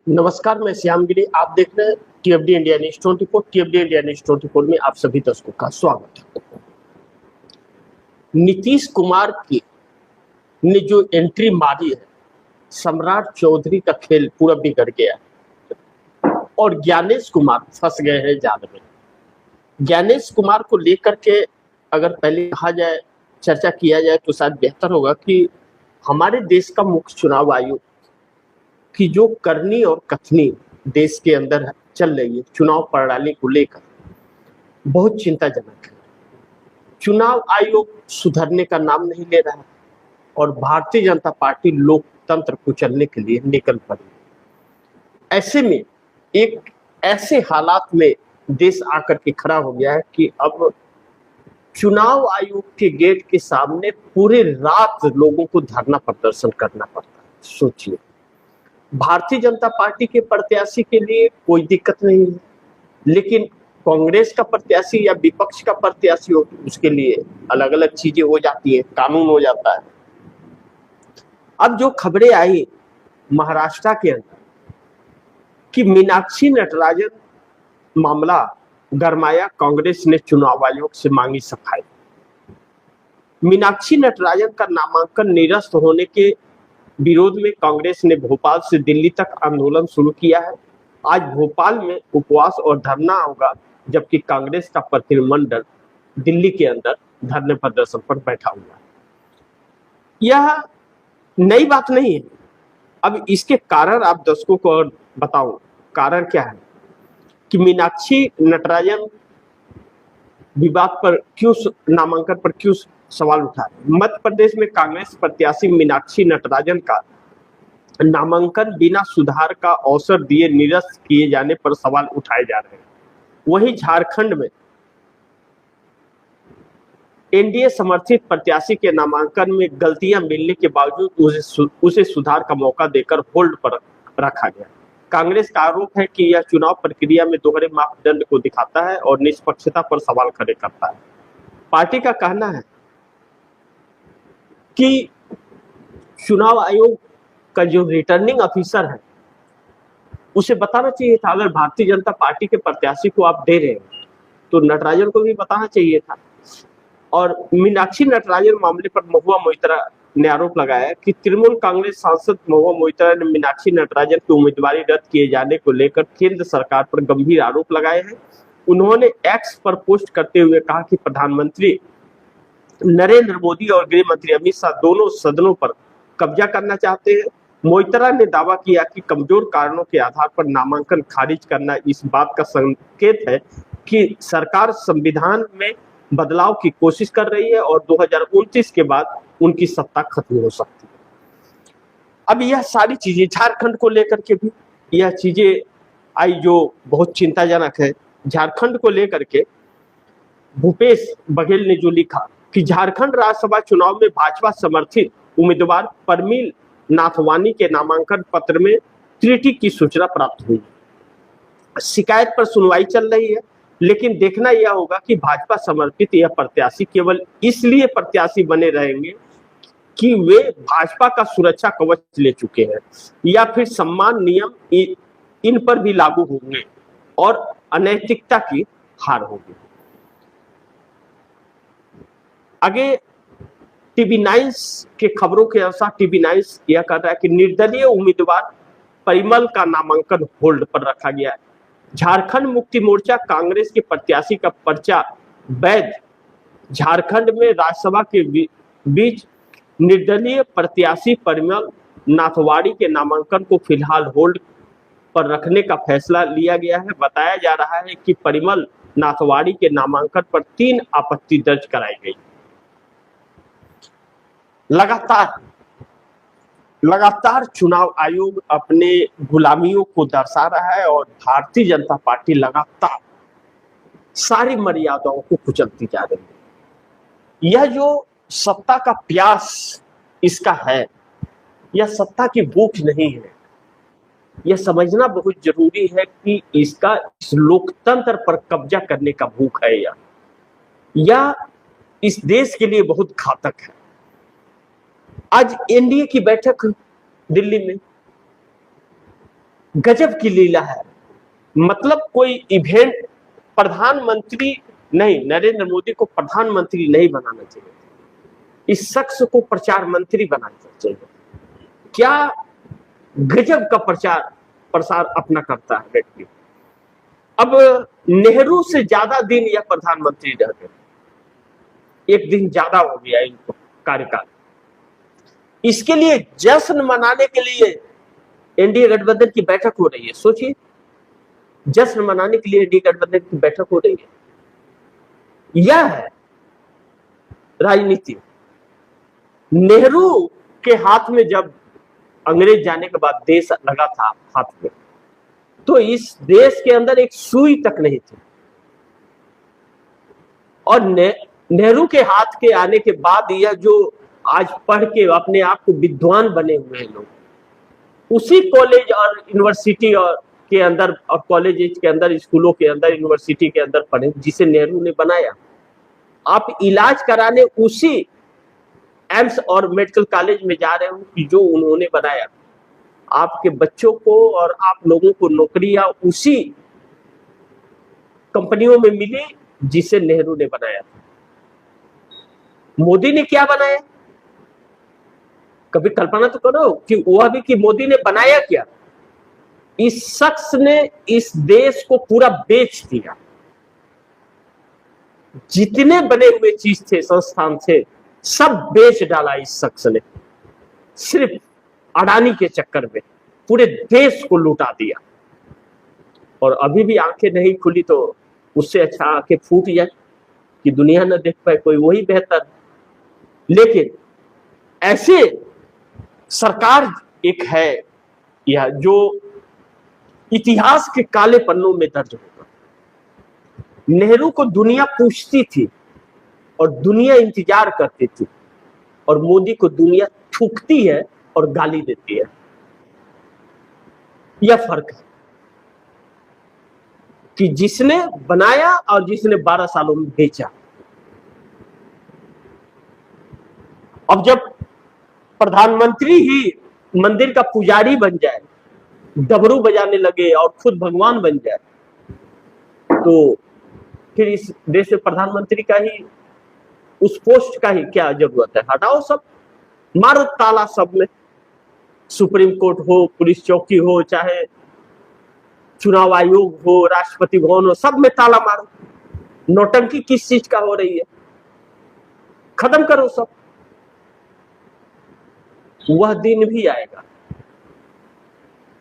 नमस्कार, मैं श्याम गिरी। आप देख रहे हैं टीएफडी इंडिया न्यूज 24। टीएफडी इंडिया न्यूज 24 में आप सभी दर्शकों का स्वागत है। नीतीश कुमार की ने जो एंट्री मारी है, सम्राट चौधरी का खेल पूरा बिगड़ गया और ज्ञानेश कुमार फंस गए हैं जाल में। ज्ञानेश कुमार को लेकर के अगर पहले कहा जाए, चर्चा किया जाए तो शायद बेहतर होगा कि हमारे देश का मुख्य चुनाव आयोग की जो करनी और कथनी देश के अंदर चल रही है चुनाव प्रणाली को लेकर, बहुत चिंताजनक है। चुनाव आयोग सुधरने का नाम नहीं ले रहा है और भारतीय जनता पार्टी लोकतंत्र कुचलने के लिए निकल पड़ी। ऐसे में एक ऐसे हालात में देश आकर के खड़ा हो गया है कि अब चुनाव आयोग के गेट के सामने पूरे रात लोगों को धरना प्रदर्शन करना पड़ता है। सोचिए, भारतीय जनता पार्टी के प्रत्याशी के लिए कोई दिक्कत नहीं है, लेकिन कांग्रेस का प्रत्याशी या विपक्ष का प्रत्याशी हो उसके लिए अलग अलग चीजें हो जाती है, कानून हो जाता है। अब जो खबरें आई महाराष्ट्र के अंदर कि मीनाक्षी नटराजन मामला गरमाया, कांग्रेस ने चुनाव आयोग से मांगी सफाई। मीनाक्षी नटराजन का नामांकन निरस्त होने के विरोध में कांग्रेस ने भोपाल से दिल्ली तक आंदोलन शुरू किया है। आज भोपाल में उपवास और धरना होगा, जबकि कांग्रेस का प्रतिनिधिमंडल दिल्ली के अंदर धरने प्रदर्शन पर बैठा हुआ है। यह नई बात नहीं है। अब इसके कारण आप दर्शकों को और बताऊं, कारण क्या है कि मीनाक्षी नटराजन विवाद पर क्यों, नामांकन पर क्यों सवाल उठा है। मध्य प्रदेश में कांग्रेस प्रत्याशी मीनाक्षी नटराजन का नामांकन बिना सुधार का अवसर दिए निरस्त किए जाने पर सवाल उठाए जा रहे हैं। वहीं झारखंड में एनडीए समर्थित प्रत्याशी के नामांकन में गलतियां मिलने के बावजूद उसे सुधार का मौका देकर होल्ड पर रखा गया। कांग्रेस का आरोप है कि यह चुनाव प्रक्रिया में दोहरे मापदंड को दिखाता है और निष्पक्षता पर सवाल खड़े करता है। पार्टी का कहना है कि चुनाव आयोग का जो रिटर्निंग ऑफिसर है उसे बताना चाहिए था। अगर भारतीय जनता पार्टी के प्रत्याशी को आप दे रहे हैं तो नटराजन को भी बताना चाहिए था। और मीनाक्षी नटराजन मामले पर महुआ मोइत्रा ने आरोप लगाया कि तृणमूल कांग्रेस सांसद महुआ मोइत्रा ने मीनाक्षी नटराजन की उम्मीदवारी रद्द किए जाने को लेकर केंद्र सरकार पर गंभीर आरोप लगाए हैं। उन्होंने एक्स पर पोस्ट करते हुए कहा कि प्रधानमंत्री नरेंद्र मोदी और गृह मंत्री अमित शाह दोनों सदनों पर कब्जा करना चाहते हैं। मोइत्रा ने दावा किया कि कमजोर कारणों के आधार पर नामांकन खारिज करना इस बात का संकेत है कि सरकार संविधान में बदलाव की कोशिश कर रही है और 2029 के बाद उनकी सत्ता खत्म हो सकती है। अब यह सारी चीजें झारखंड को लेकर के भी यह चीजें आई जो बहुत चिंताजनक है। झारखंड को लेकर के भूपेश बघेल ने जो लिखा कि झारखंड राज्यसभा चुनाव में भाजपा समर्थित उम्मीदवार परमील नाथवानी के नामांकन पत्र में त्रुटि की सूचना प्राप्त हुई। शिकायत पर सुनवाई चल रही है, लेकिन देखना यह होगा कि भाजपा समर्थित यह प्रत्याशी केवल इसलिए प्रत्याशी बने रहेंगे कि वे भाजपा का सुरक्षा कवच ले चुके हैं या फिर सम्मान नियम इन पर भी लागू होंगे और अनैतिकता की हार होगी। आगे टीवी 9 के खबरों के अनुसार टीवी 9 यह कह रहा है कि निर्दलीय उम्मीदवार परिमल का नामांकन होल्ड पर रखा गया है। झारखंड मुक्ति मोर्चा कांग्रेस के प्रत्याशी का पर्चा वैध। झारखंड में राज्यसभा के बीच निर्दलीय प्रत्याशी परिमल नाथवाड़ी के नामांकन को फिलहाल होल्ड पर रखने का फैसला लिया गया है। बताया जा रहा है कि परिमल नाथवाड़ी के नामांकन पर 3 आपत्ति दर्ज कराई गई। लगातार चुनाव आयोग अपने गुलामियों को दर्शा रहा है और भारतीय जनता पार्टी लगातार सारी मर्यादाओं को कुचलती जा रही है। यह जो सत्ता का प्यास इसका है, यह सत्ता की भूख नहीं है। यह समझना बहुत जरूरी है कि इसका इस लोकतंत्र पर कब्जा करने का भूख है। यह इस देश के लिए बहुत घातक है। आज एनडीए की बैठक दिल्ली में, गजब की लीला है। मतलब कोई इवेंट, प्रधानमंत्री नहीं, नरेंद्र मोदी को प्रधानमंत्री नहीं बनाना चाहिए, इस शख्स को प्रचार मंत्री बनाना चाहिए। क्या गजब का प्रचार प्रसार अपना करता है व्यक्ति। अब नेहरू से ज्यादा दिन यह प्रधानमंत्री रह गए, एक दिन ज्यादा हो गया इनको कार्यकाल। इसके लिए जश्न मनाने के लिए एनडीए गठबंधन की बैठक हो रही है। सोचिए, जश्न मनाने के लिए एनडीए गठबंधन की बैठक हो रही है। यह है राजनीति। नेहरू के हाथ में जब अंग्रेज जाने के बाद देश लगा था हाथ में, तो इस देश के अंदर एक सुई तक नहीं थी। और नेहरू के हाथ के आने के बाद यह जो आज पढ़ के अपने आप को विद्वान बने हुए हैं लोग, उसी कॉलेज और यूनिवर्सिटी और के अंदर और कॉलेज के अंदर, स्कूलों के अंदर, यूनिवर्सिटी के अंदर पढ़े, जिसे नेहरू ने बनाया। आप इलाज कराने उसी एम्स और मेडिकल कॉलेज में जा रहे हो कि जो उन्होंने बनाया। आपके बच्चों को और आप लोगों को नौकरियां उसी कंपनियों में मिली जिसे नेहरू ने बनाया था। मोदी ने क्या बनाया? कभी कल्पना तो करो कि वह भी कि मोदी ने बनाया क्या। इस शख्स ने इस देश को पूरा बेच दिया। जितने बने हुए चीज थे, संस्थान थे, सब बेच डाला इस शख्स ने, सिर्फ अडानी के चक्कर में पूरे देश को लुटा दिया। और अभी भी आंखें नहीं खुली तो उससे अच्छा आंखें फूट जाए कि दुनिया न देख पाए कोई, वही बेहतर। लेकिन ऐसे सरकार एक है यह जो इतिहास के काले पन्नों में दर्ज होगा। नेहरू को दुनिया पूछती थी और दुनिया इंतजार करती थी, और मोदी को दुनिया थूकती है और गाली देती है। यह फर्क है कि जिसने बनाया और जिसने 12 सालों में बेचा। अब जब प्रधानमंत्री ही मंदिर का पुजारी बन जाए, डमरू बजाने लगे और खुद भगवान बन जाए, तो फिर इस देश में प्रधानमंत्री का ही, उस पोस्ट का ही क्या जरूरत है? हटाओ सब, मारो ताला सब में। सुप्रीम कोर्ट हो, पुलिस चौकी हो, चाहे चुनाव आयोग हो, राष्ट्रपति भवन हो, सब में ताला मारो। नौटंकी किस चीज का हो रही है? खत्म करो सब। वह दिन भी आएगा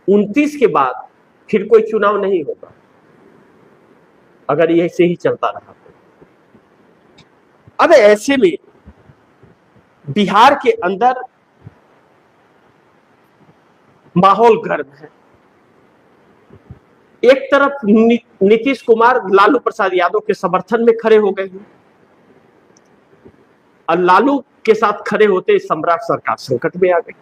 29 के बाद, फिर कोई चुनाव नहीं होगा अगर ये ऐसे ही चलता रहा। अब ऐसे में बिहार के अंदर माहौल गर्म है। एक तरफ नीतीश कुमार लालू प्रसाद यादव के समर्थन में खड़े हो गए हैं, और लालू के साथ खड़े होते सम्राट सरकार संकट में आ गई।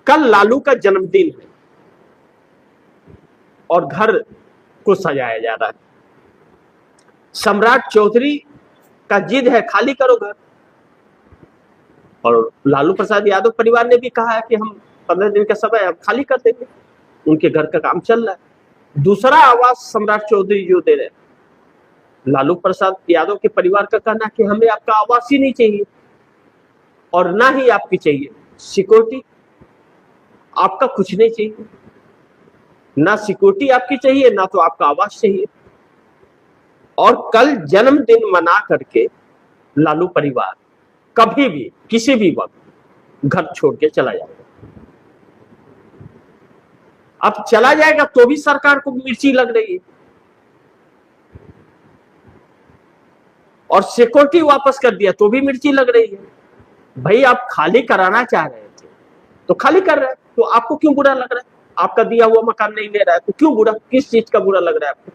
कल लालू का जन्मदिन है और घर को सजाया जा रहा है। सम्राट चौधरी का जिद है खाली करो घर, और लालू प्रसाद यादव परिवार ने भी कहा है कि हम 15 दिन का समय हम खाली कर देंगे, उनके घर का काम चल रहा है। दूसरा आवास सम्राट चौधरी जो दे रहे हैं, लालू प्रसाद यादव के परिवार का कहना है कि हमें आपका आवास ही नहीं चाहिए, और ना ही आपकी चाहिए सिक्योरिटी, आपका कुछ नहीं चाहिए, ना सिक्योरिटी आपकी चाहिए, ना तो आपका आवास चाहिए। और कल जन्मदिन मना करके लालू परिवार कभी भी किसी भी वक्त घर छोड़ के चला जाएगा। अब चला जाएगा तो भी सरकार को मिर्ची लग रही है, और सिक्योरिटी वापस कर दिया तो भी मिर्ची लग रही है। भाई आप खाली कराना चाह रहे थे तो खाली कर रहे हैं, तो आपको क्यों बुरा लग रहा है? आपका दिया हुआ मकान नहीं ले रहा है तो क्यों बुरा, किस चीज का बुरा लग रहा है आपको?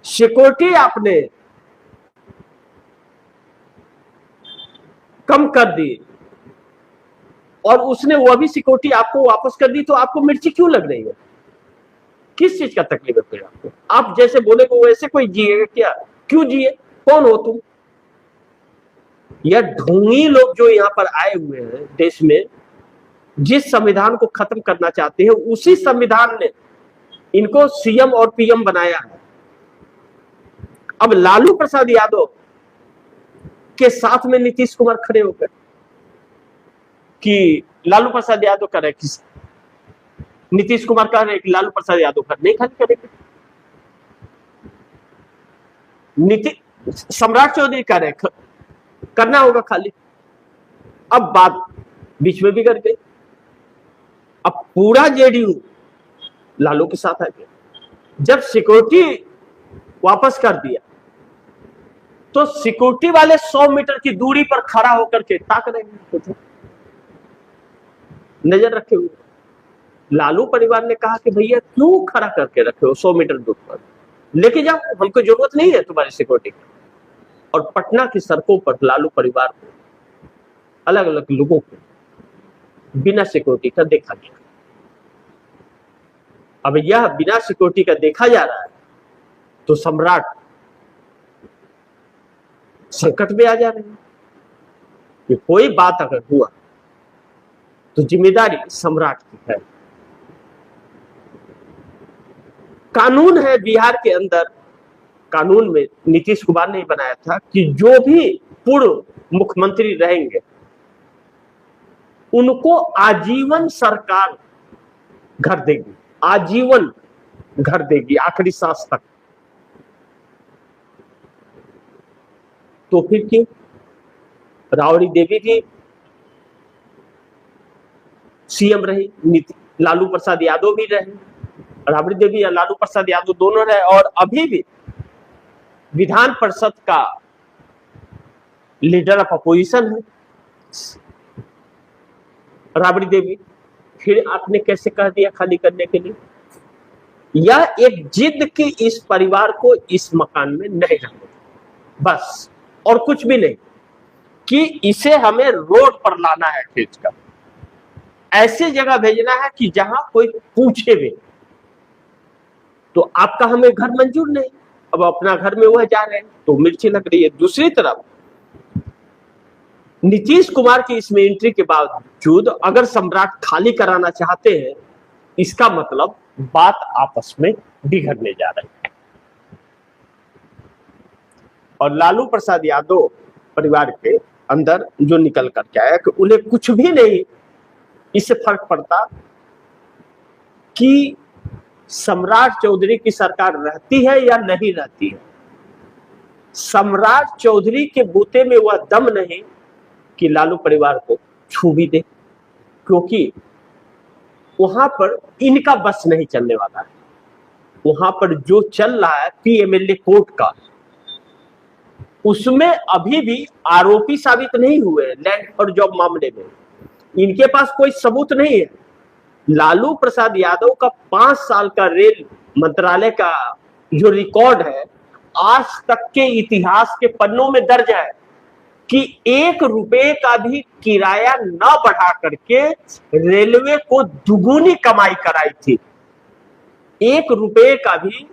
सिक्योरिटी आपने कम कर दी और उसने वह भी सिक्योरिटी आपको वापस कर दी, तो आपको मिर्ची क्यों लग रही है? किस चीज का तकलीफ है फिर आपको? आप जैसे बोले को वैसे कोई जिएगा क्या? क्यों जिए? कौन हो तुम? यह ढोंगी लोग जो यहाँ पर आए हुए हैं देश में, जिस संविधान को खत्म करना चाहते हैं उसी संविधान ने इनको सीएम और पीएम बनाया है। अब लालू प्रसाद यादव के साथ में नीतीश कुमार खड़े होकर कि लालू प्रसाद यादव कर रहे, किस नीतीश कुमार कह रहे कि लालू प्रसाद यादव कर, नहीं खाली करेंगे। नीतीश सम्राट चौधरी कह रहे करना होगा खाली। अब बात बीच में बिगड़ गई। अब पूरा जेडीयू लालू के साथ आ गया। जब सिक्योरिटी वापस कर दिया तो सिक्योरिटी वाले 100 मीटर की दूरी पर खड़ा होकर के ताक रहे हैं, नजर रखे हुए। लालू परिवार ने कहा कि भैया क्यों खड़ा करके रखे हो 100 मीटर दूर पर, लेके जाओ, हमको जरूरत नहीं है तुम्हारी सिक्योरिटी की। और पटना की सड़कों पर लालू परिवार को, अलग अलग लोगों को बिना सिक्योरिटी का देखा गया। अब यह बिना सिक्योरिटी का देखा जा रहा है तो सम्राट संकट में आ जा रहे हैं कि कोई बात अगर हुआ तो जिम्मेदारी सम्राट की है। कानून है बिहार के अंदर, कानून में नीतीश कुमार ने बनाया था कि जो भी पूर्व मुख्यमंत्री रहेंगे उनको आजीवन सरकार घर देगी, आजीवन घर देगी आखिरी सांस तक। तो फिर क्यों राबड़ी देवी भी सीएम रही, लालू प्रसाद यादव भी रहे, राबड़ी देवी या लालू प्रसाद यादव दोनों रहे, और अभी भी विधान परिषद का लीडर ऑफ अपोजिशन है राबड़ी देवी। फिर आपने कैसे कह दिया खाली करने के लिए? यह एक जिद की इस परिवार को इस मकान में नहीं रहने, बस, और कुछ भी नहीं, कि इसे हमें रोड पर लाना है, खींचकर ऐसी जगह भेजना है कि जहां कोई पूछे भी तो आपका हमें घर मंजूर नहीं। अब अपना घर में वह जा रहे हैं तो मिर्ची लग रही है। दूसरी तरफ नीतीश कुमार की इसमें एंट्री के बावजूद अगर सम्राट खाली कराना चाहते हैं, इसका मतलब बात आपस में बिगड़ने जा रही है। और लालू प्रसाद यादव परिवार के अंदर जो निकल करके आया कि उन्हें कुछ भी नहीं इससे फर्क पड़ता कि सम्राट चौधरी की सरकार रहती है या नहीं रहती है। सम्राट चौधरी के बूते में वह दम नहीं कि लालू परिवार को छू भी दे, क्योंकि वहां पर इनका बस नहीं चलने वाला है। वहां पर जो चल रहा है पीएमएलए कोर्ट का, उसमें अभी भी आरोपी साबित नहीं हुए लैंड फॉर जॉब मामले में, इनके पास कोई सबूत नहीं है। लालू प्रसाद यादव का 5 साल का रेल मंत्रालय का जो रिकॉर्ड है आज तक के इतिहास के पन्नों में दर्ज है कि 1 रुपए का भी किराया न बढ़ा करके रेलवे को दुगुनी कमाई कराई थी। 1 रुपए का भी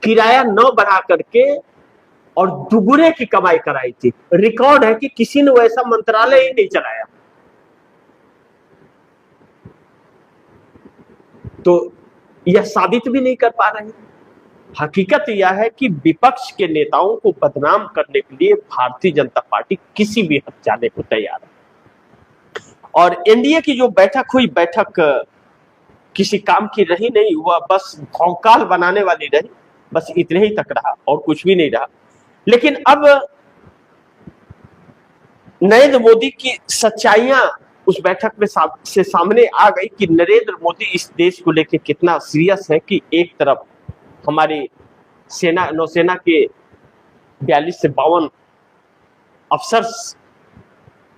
किराया न बढ़ा करके और दुगुने की कमाई कराई थी। रिकॉर्ड है कि किसी ने वैसा मंत्रालय ही नहीं चलाया। तो यह साबित भी नहीं कर पा रहे हैं। हकीकत यह है कि विपक्ष के नेताओं को बदनाम करने के लिए भारतीय जनता पार्टी किसी भी हद जाने को तैयार है। और एनडीए की जो बैठक हुई, बैठक किसी काम की रही नहीं, वह बस भौकाल बनाने वाली रही, बस इतने ही तक रहा और कुछ भी नहीं रहा। लेकिन अब नरेंद्र मोदी की सच्चाइयां उस बैठक में से सामने आ गई कि नरेंद्र मोदी इस देश को लेकर कितना सीरियस है कि एक तरफ हमारी सेना, नौसेना के 42 से 52 अफसर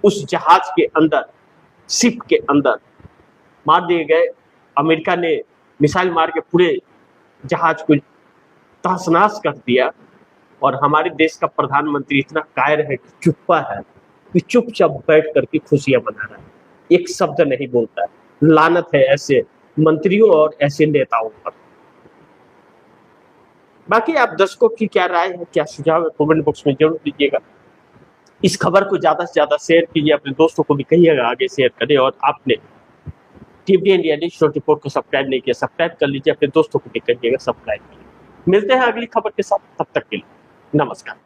उस जहाज के अंदर, शिप के अंदर मार दिए गए। अमेरिका ने मिसाइल मार के पूरे जहाज को तहस-नहस कर दिया और हमारे देश का प्रधानमंत्री इतना कायर है कि चुप्पा है कि चुपचाप बैठ करके खुशियां मना रहा है, एक शब्द नहीं बोलता है। लानत है ऐसे मंत्रियों और ऐसे नेताओं पर। बाकी आप दर्शकों की क्या राय है, क्या सुझाव है, कमेंट बॉक्स में जरूर दीजिएगा। इस खबर को ज़्यादा से ज़्यादा शेयर कीजिए, अपने दोस्तों को भी कहिएगा आगे शेयर करें। और आपने टीवी इंडिया न्यूज़ 24 को सब्सक्राइब नहीं किया, सब्सक्राइब कर लीजिए, अपने दोस्तों को भी कहिएगा सब्सक्राइब कीजिए। मिलते हैं अगली खबर के साथ, तब तक के लिए नमस्कार।